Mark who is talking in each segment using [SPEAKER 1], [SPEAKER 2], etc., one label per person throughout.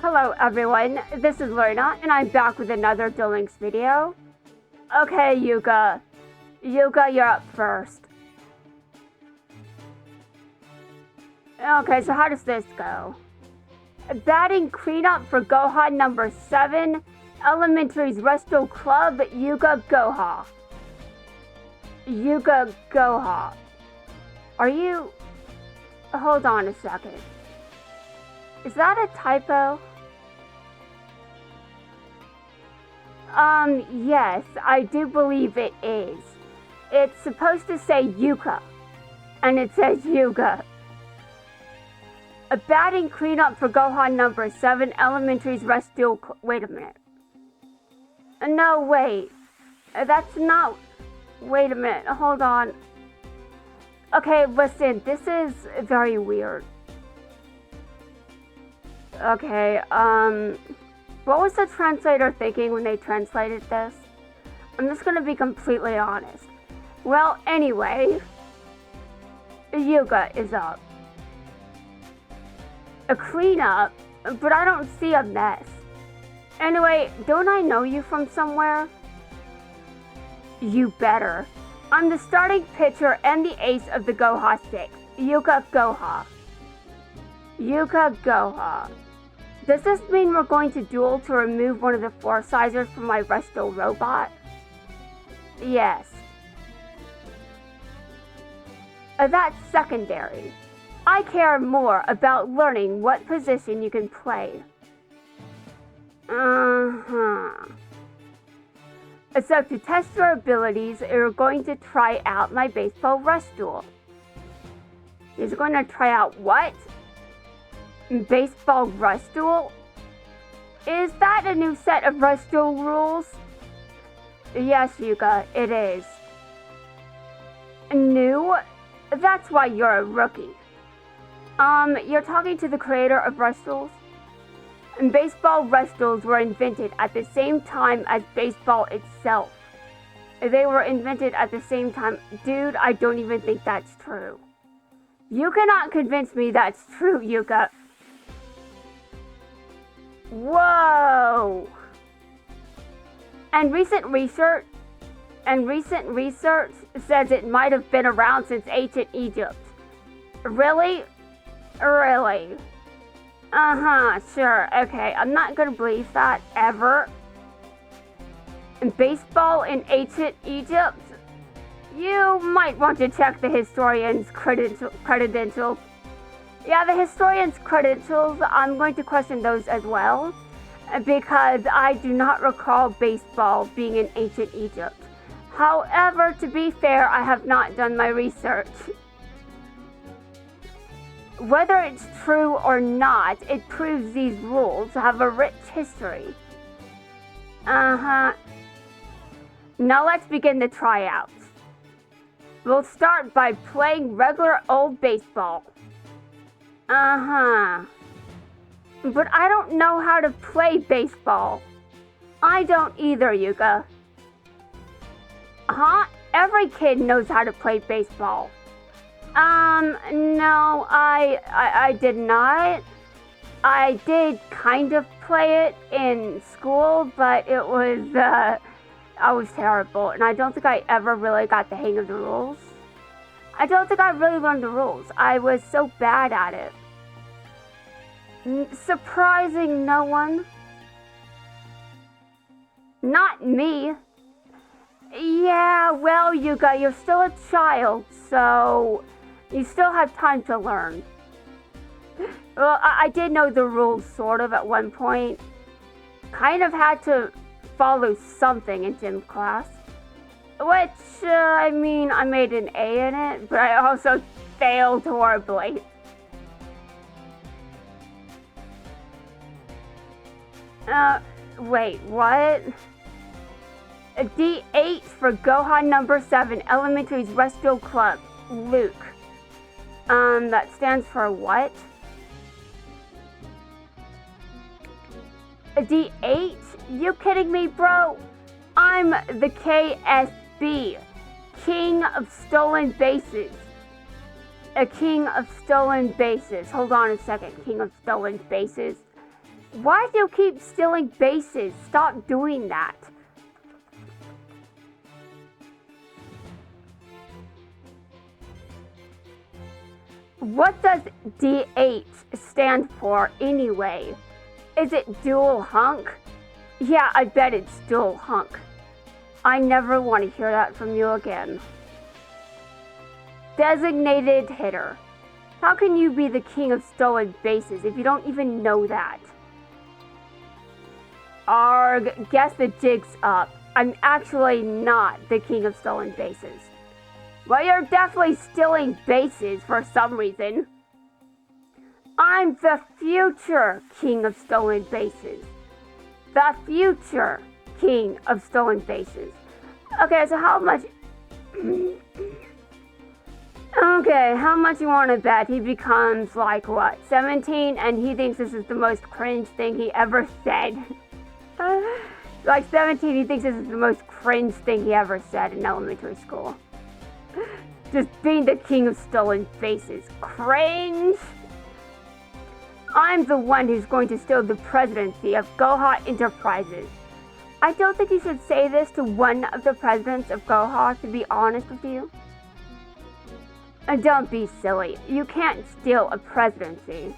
[SPEAKER 1] Hello everyone, this is Lorena, and I'm back with another Duel Links video. Okay, Yuka. Yuka, you're up first. Okay, so how does this go? Batting cleanup for Gohan number 7, Elementary's Resto Club, Yuka Goha. Yuka Goha. Are you... Hold on a second. Is that a typo? Yes, I do believe it is. It's supposed to say Yuka, and it says Yuga. A batting cleanup for Gohan number 7, Elementary's Resto Club. Wait a minute. No, wait. That's not... Wait a minute, hold on. Okay, listen, this is very weird. Okay, what was the translator thinking when they translated this? I'm just gonna be completely honest. Well, anyway, Yuga is up. A cleanup, but I don't see a mess. Anyway, don't I know you from somewhere? You better. I'm the starting pitcher and the ace of the Goha 6, Yuka Goha. Yuka Goha. Does this mean we're going to duel to remove one of the Forcizers from my Resto robot? Yes. That's secondary. I care more about learning what position you can play. So to test your abilities, you're going to try out my baseball rush duel. He's going to try out what? Baseball rush duel? Is that a new set of rush duel rules? Yes, Yuka, it is. New? That's why you're a rookie. You're talking to the creator of rush duels? Baseball rush duels were invented at the same time as baseball itself. They were invented at the same time. Dude, I don't even think that's true. You cannot convince me that's true, Yuka. Whoa! And recent research says it might have been around since ancient Egypt. Really? Really? Sure, okay. I'm not gonna believe that, ever. Baseball in ancient Egypt? You might want to check the historian's credentials. Yeah, the historian's credentials, I'm going to question those as well, because I do not recall baseball being in ancient Egypt. However, to be fair, I have not done my research. Whether it's true or not, it proves these rules have a rich history. Now let's begin the tryouts. We'll start by playing regular old baseball. But I don't know how to play baseball. I don't either, Yuka. Every kid knows how to play baseball. No, I did not. I did kind of play it in school, but it was, I was terrible, and I don't think I ever really got the hang of the rules. I don't think I really learned the rules. I was so bad at it. Surprising no one. Not me. Yeah, well, Yuka, you're still a child, so you still have time to learn. Well, I did know the rules sort of at one point. Kind of had to follow something in gym class. Which, I mean, I made an A in it, but I also failed horribly. Wait, what? A D8 for Gohan number 7, Elementary's Resto Club, Luke. That stands for what? A D8? You kidding me, bro? I'm the KSB, King of Stolen Bases. A King of Stolen Bases. Hold on a second, King of Stolen Bases. Why do you keep stealing bases? Stop doing that. What does DH stand for anyway? Is it dual hunk? Yeah, I bet it's dual hunk. I never want to hear that from you again. Designated hitter. How can you be the king of stolen bases if you don't even know that? Arg, guess the jig's up. I'm actually not the king of stolen bases. Well, you're definitely stealing bases for some reason. I'm the future king of stolen bases. The future king of stolen bases. Okay, so how much... Okay, how much you want to bet he becomes, like, what, 17, and he thinks this is the most cringe thing he ever said? Like, 17, he thinks this is the most cringe thing he ever said in elementary school. Just being the king of stolen faces. Cringe! I'm the one who's going to steal the presidency of Goha Enterprises. I don't think you should say this to one of the presidents of Goha, to be honest with you. And don't be silly. You can't steal a presidency.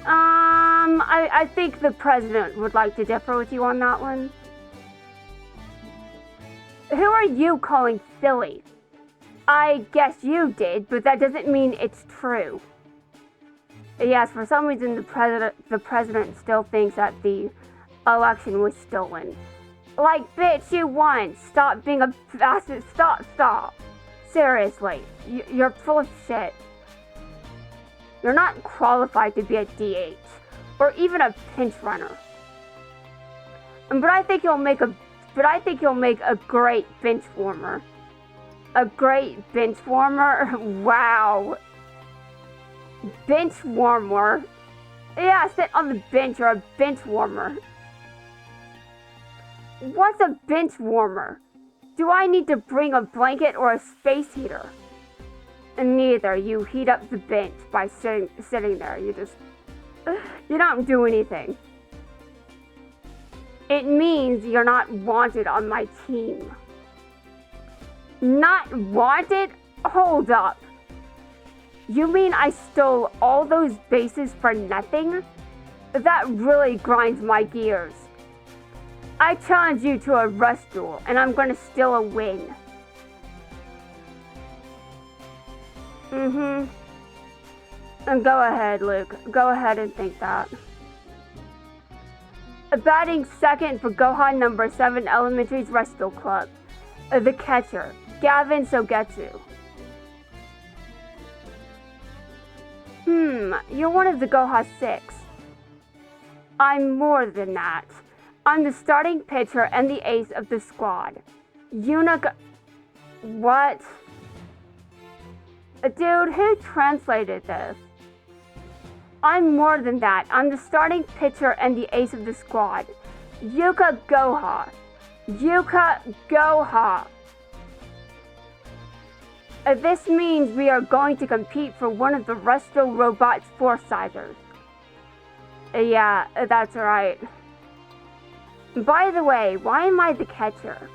[SPEAKER 1] I think the president would like to differ with you on that one. Who are you calling silly? I guess you did, but that doesn't mean it's true. Yes, for some reason the president still thinks that the election was stolen. Like, bitch, you won. Stop being a bastard. Stop. Seriously, you're full of shit. You're not qualified to be a DH or even a pinch runner. But I think you'll make a great bench warmer. A great bench warmer? Wow. Bench warmer? Yeah, sit on the bench or a bench warmer. What's a bench warmer? Do I need to bring a blanket or a space heater? And neither. You heat up the bench by sitting there. You don't do anything. It means you're not wanted on my team. Not wanted? Hold up. You mean I stole all those bases for nothing? That really grinds my gears. I challenge you to a rush duel, and I'm gonna steal a win. And go ahead, Luke. Go ahead and think that. Batting second for Gohan number 7 Elementary's Wrestle Club. The catcher, Gavin Sogetsu. You're one of the Goha 6. I'm more than that. I'm the starting pitcher and the ace of the squad. What? Dude, who translated this? I'm more than that. I'm the starting pitcher and the ace of the squad. Yuka Goha. Yuka Goha. This means we are going to compete for one of the Resto Robots Force-sizers. Yeah, that's right. By the way, why am I the catcher?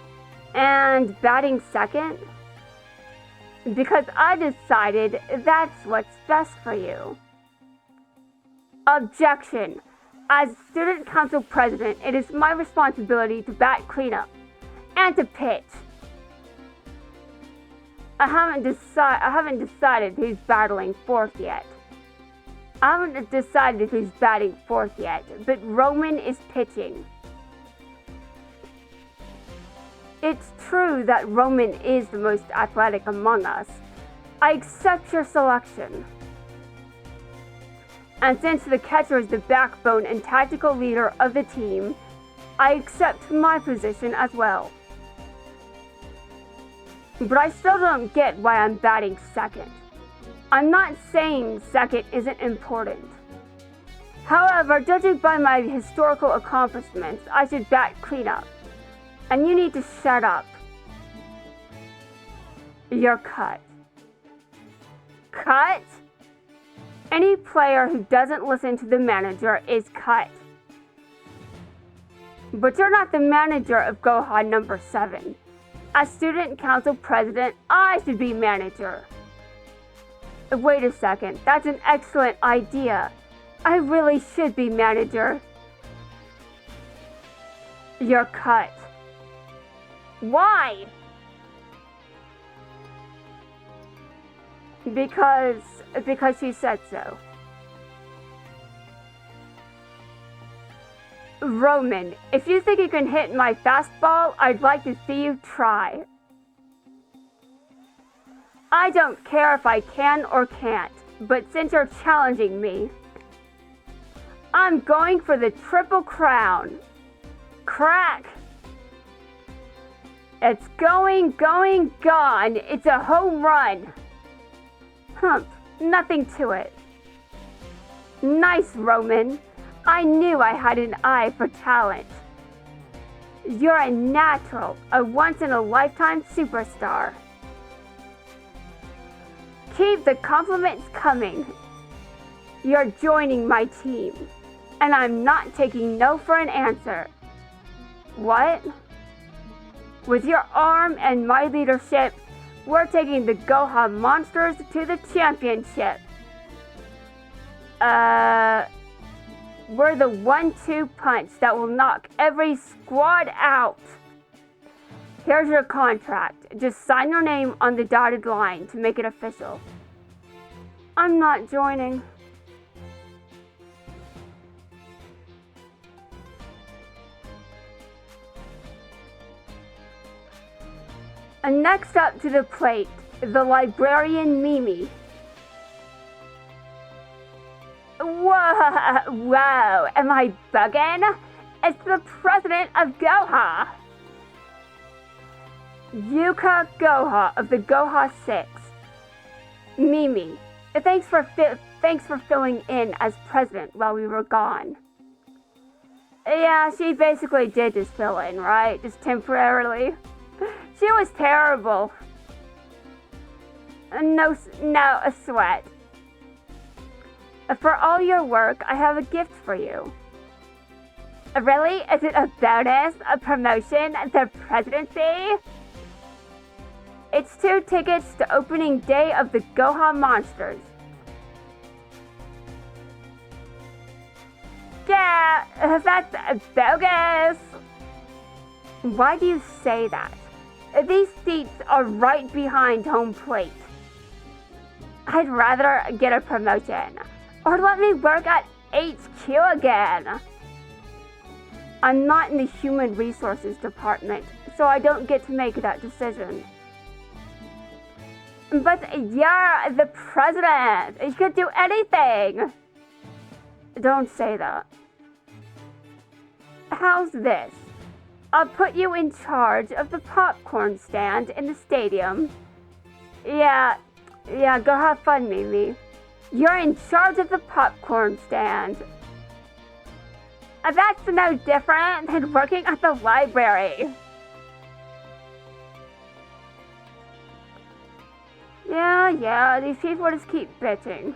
[SPEAKER 1] And batting second? Because I decided that's what's best for you. Objection. As student council president, it is my responsibility to bat cleanup and to pitch. I haven't decided who's battling fourth yet. I haven't decided who's batting fourth yet, but Roman is pitching. It's true that Roman is the most athletic among us. I accept your selection. And since the catcher is the backbone and tactical leader of the team, I accept my position as well. But I still don't get why I'm batting second. I'm not saying second isn't important. However, judging by my historical accomplishments, I should bat cleanup. And you need to shut up. You're cut. Cut? Any player who doesn't listen to the manager is cut. But you're not the manager of Gohan number 7. As student council president, I should be manager. Wait a second, that's an excellent idea. I really should be manager. You're cut. Why? Because she said so. Roman, if you think you can hit my fastball, I'd like to see you try. I don't care if I can or can't, but since you're challenging me, I'm going for the Triple Crown. Crack! It's going, gone. It's a home run. Hump, nothing to it. Nice, Roman. I knew I had an eye for talent. You're a natural, a once-in-a-lifetime superstar. Keep the compliments coming. You're joining my team, and I'm not taking no for an answer. What? With your arm and my leadership, we're taking the Gohan Monsters to the championship. We're the 1-2 punch that will knock every squad out. Here's your contract. Just sign your name on the dotted line to make it official. I'm not joining. And next up to the plate, the librarian Mimi. Whoa, am I bugging? It's the president of Goha. Yuka Goha of the Goha 6. Mimi, thanks for filling in as president while we were gone. Yeah, she basically did just fill in, right? Just temporarily. She was terrible. No a sweat. For all your work, I have a gift for you. Really? Is it a bonus? A promotion? The presidency? It's 2 tickets to opening day of the Gohan Monsters. Yeah, that's bogus. Why do you say that? These seats are right behind home plate. I'd rather get a promotion. Or let me work at HQ again. I'm not in the human resources department, so I don't get to make that decision. But you're the president. You could do anything. Don't say that. How's this? I'll put you in charge of the popcorn stand in the stadium. Yeah, go have fun, Mimi. You're in charge of the popcorn stand. That's no different than working at the library. Yeah, these people just keep bitching.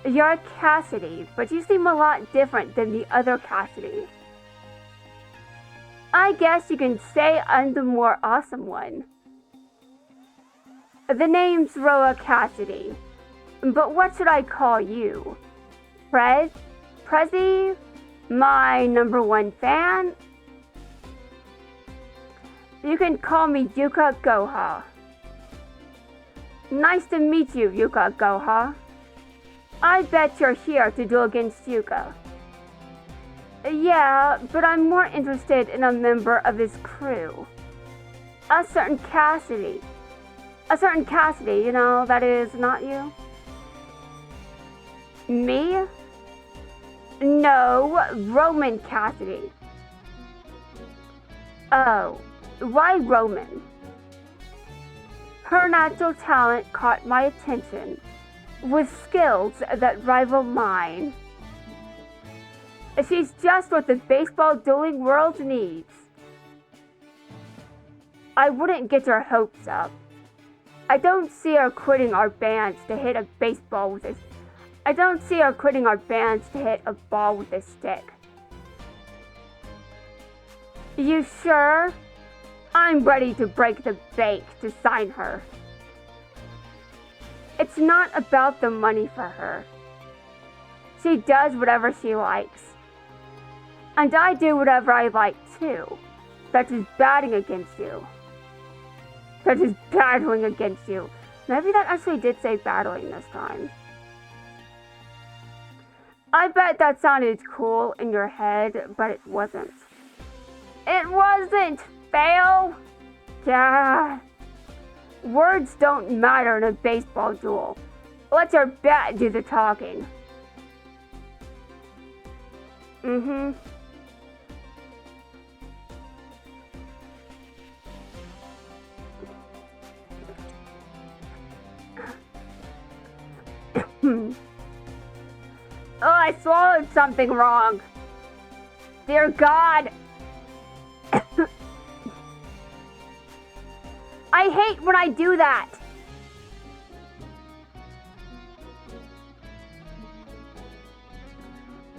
[SPEAKER 1] You're Cassidy, but you seem a lot different than the other Cassidy. I guess you can say I'm the more awesome one. The name's Roa Cassidy, but what should I call you? Prezi? My #1 fan? You can call me Yuka Goha. Nice to meet you, Yuka Goha. I bet you're here to duel against Yuka. Yeah, but I'm more interested in a member of his crew. A certain Cassidy, you know, that is not you. Me? No, Roman Cassidy. Oh, why Roman? Her natural talent caught my attention, with skills that rival mine. She's just what the baseball dueling world needs. I wouldn't get her hopes up. I don't see her quitting our bands to hit a baseball with a... I don't see her quitting our bands to hit a ball with a stick. You sure? I'm ready to break the bank to sign her. It's not about the money for her. She does whatever she likes. And I do whatever I like too. Such as batting against you. Such as battling against you. Maybe that actually did say battling this time. I bet that sounded cool in your head, but it wasn't. It wasn't, fail! Yeah. Words don't matter in a baseball duel. Let your bat do the talking. Mm-hmm. Oh, I swallowed something wrong. Dear God. I hate when I do that.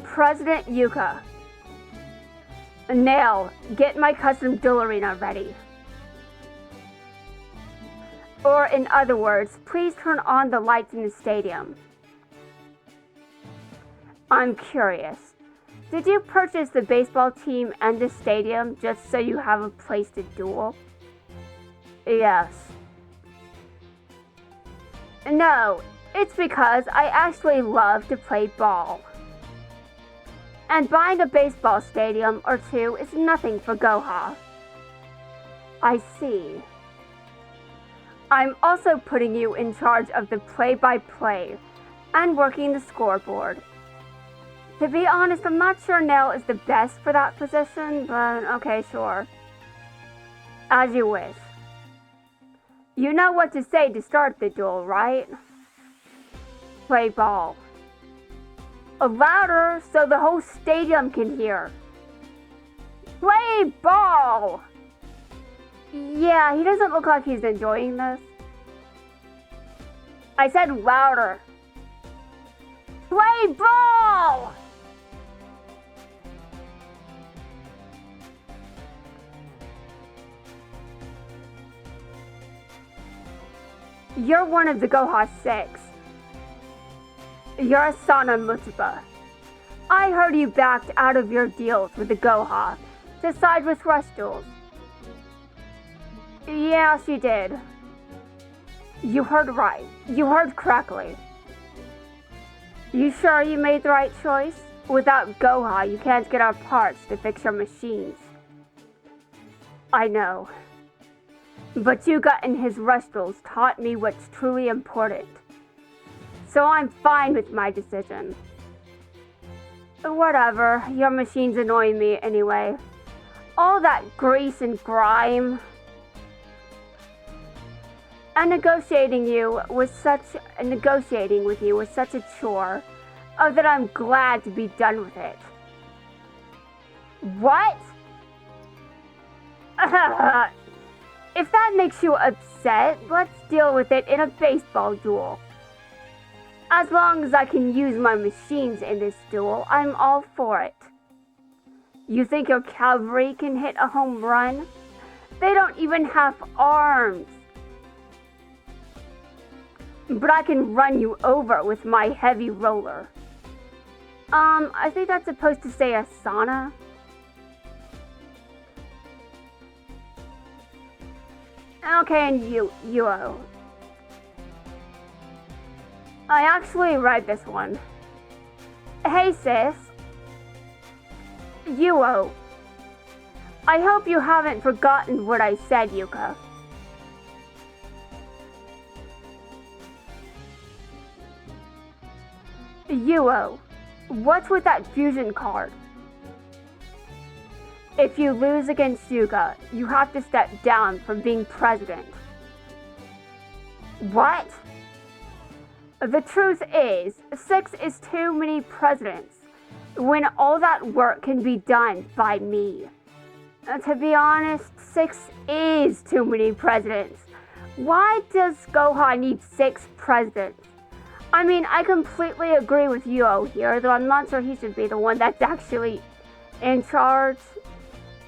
[SPEAKER 1] President Yuka. Nail, get my custom duel arena ready. Or in other words, please turn on the lights in the stadium. I'm curious. Did you purchase the baseball team and the stadium just so you have a place to duel? Yes. No, it's because I actually love to play ball. And buying a baseball stadium or two is nothing for Goha. I see. I'm also putting you in charge of the play-by-play and working the scoreboard. To be honest, I'm not sure Nell is the best for that position, but okay, sure. As you wish. You know what to say to start the duel, right? Play ball. Louder so the whole stadium can hear. Play ball! Yeah, he doesn't look like he's enjoying this. I said louder. Play ball! You're one of the Goha 6. You're Asana Mutsuba. I heard you backed out of your deals with the Goha to side with Rush Duels. Yeah, she did. You heard right. You heard correctly. You sure you made the right choice? Without Goha, you can't get our parts to fix your machines. I know. But Yuga and his Rush Duels taught me what's truly important. So I'm fine with my decision. Whatever, your machines annoy me anyway. All that grease and grime. And negotiating with you was such a chore, that I'm glad to be done with it. What? If that makes you upset, let's deal with it in a baseball duel. As long as I can use my machines in this duel, I'm all for it. You think your cavalry can hit a home run? They don't even have arms. But I can run you over with my heavy roller. I think that's supposed to say Asana. Okay, and Yuo. I actually read this one. Hey sis. Yuo. I hope you haven't forgotten what I said, Yuka. Yuo, what's with that fusion card? If you lose against Yuga, you have to step down from being president. What? The truth is, 6 is too many presidents, when all that work can be done by me. To be honest, 6 is too many presidents. Why does Goha need 6 presidents? I mean, I completely agree with Yuo here, though I'm not sure he should be the one that's actually in charge.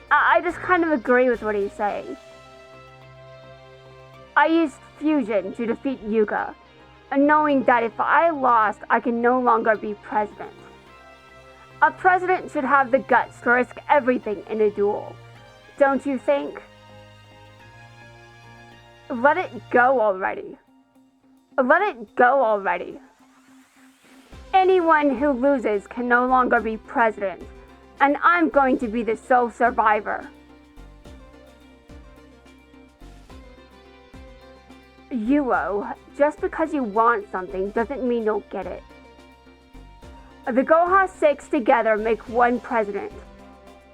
[SPEAKER 1] I just kind of agree with what he's saying. I used fusion to defeat Yuga, knowing that if I lost, I can no longer be president. A president should have the guts to risk everything in a duel, don't you think? Let it go already. Let it go already. Anyone who loses can no longer be president, and I'm going to be the sole survivor. Yuo, just because you want something doesn't mean you'll get it. The Goha 6 together make one president.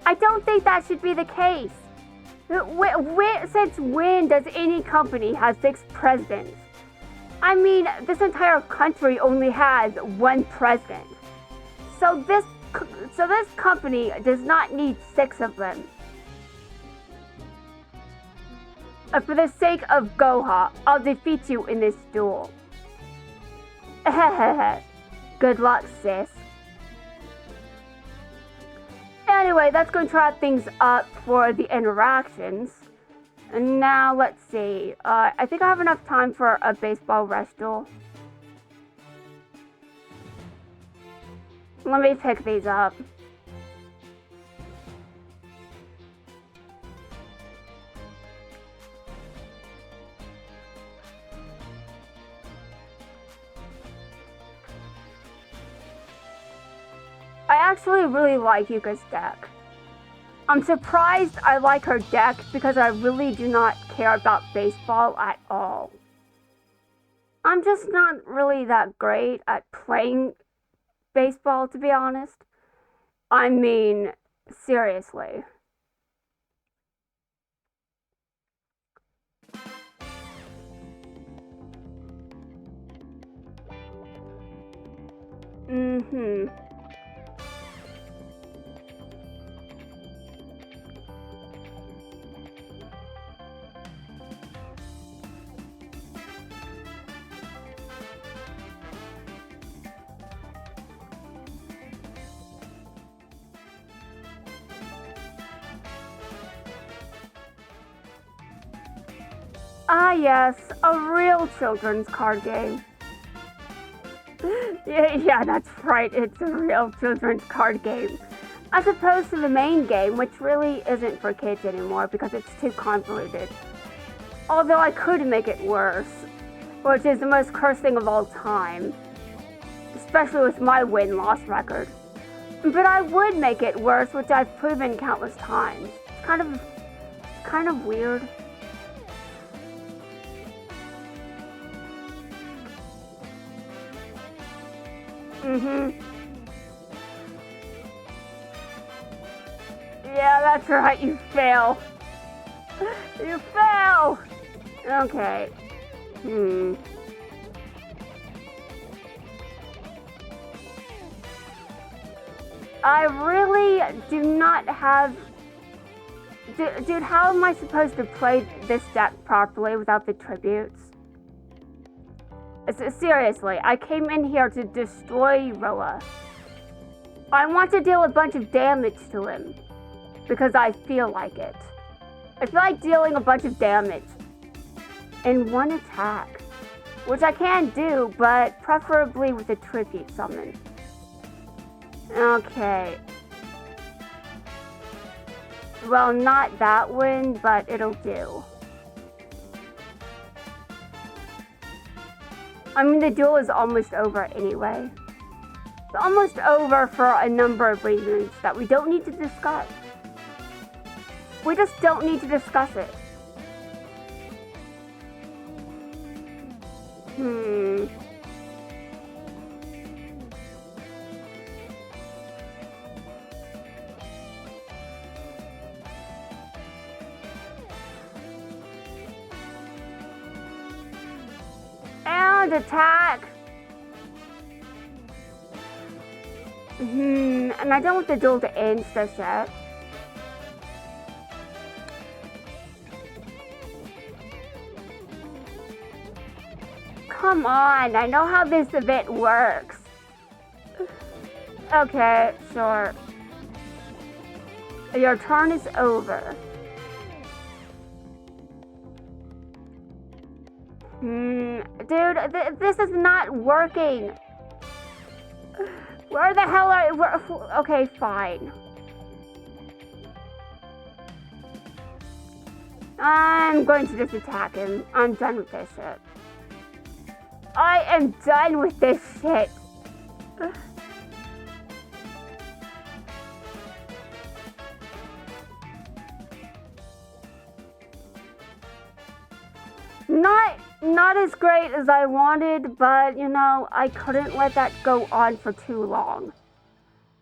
[SPEAKER 1] I don't think that should be the case. Since when does any company have 6 presidents? I mean, this entire country only has one president. So this company does not need 6 of them. For the sake of Goha, I'll defeat you in this duel. Good luck, sis. Anyway, that's going to wrap things up for the interactions. And now, let's see. I think I have enough time for a baseball rush duel. Let me pick these up. I actually really like Yuka's deck. I'm surprised I like her deck because I really do not care about baseball at all. I'm just not really that great at playing baseball, to be honest. I mean, seriously. Ah yes, a real children's card game. Yeah, that's right, it's a real children's card game. As opposed to the main game, which really isn't for kids anymore because it's too convoluted. Although I could make it worse, which is the most cursed thing of all time. Especially with my win-loss record. But I would make it worse, which I've proven countless times. It's kind of weird. Yeah, that's right, you fail. You fail! Okay. I really do not have... Dude, how am I supposed to play this deck properly without the tributes? Seriously, I came in here to destroy Roa. I want to deal a bunch of damage to him. Because I feel like it. I feel like dealing a bunch of damage. In one attack. Which I can do, but preferably with a tribute summon. Okay. Well, not that one, but it'll do. I mean, the duel is almost over anyway. It's almost over for a number of reasons that we don't need to discuss. We just don't need to discuss it. And attack. And I don't want the duel to end just yet. Come on, I know how this event works. Okay, sure. Your turn is over. Dude, this is not working. Where the hell are you? Okay, fine. I'm going to just attack him. I'm done with this shit. I am done with this shit. Not as great as I wanted, but you know, I couldn't let that go on for too long.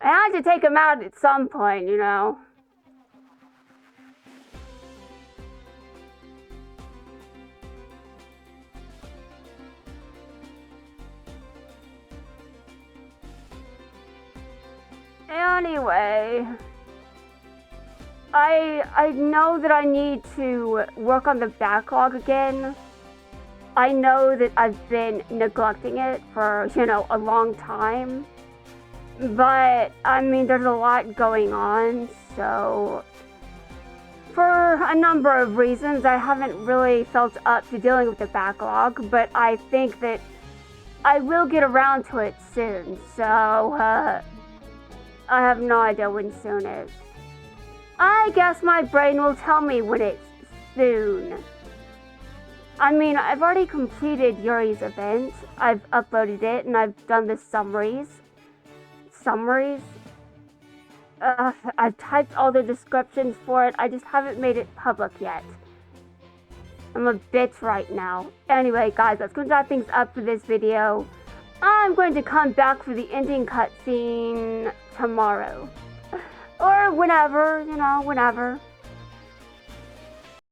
[SPEAKER 1] I had to take him out at some point, you know. Anyway, I know that I need to work on the backlog again. I know that I've been neglecting it for, you know, a long time. But, I mean, there's a lot going on, so for a number of reasons, I haven't really felt up to dealing with the backlog, but I think that I will get around to it soon, so, I have no idea when soon is. I guess my brain will tell me when it's soon. I mean, I've already completed Yuri's event. I've uploaded it, and I've done the summaries. I've typed all the descriptions for it. I just haven't made it public yet. I'm a bitch right now. Anyway, guys, that's going to wrap things up for this video. I'm going to come back for the ending cutscene tomorrow. Or whenever, you know, whenever.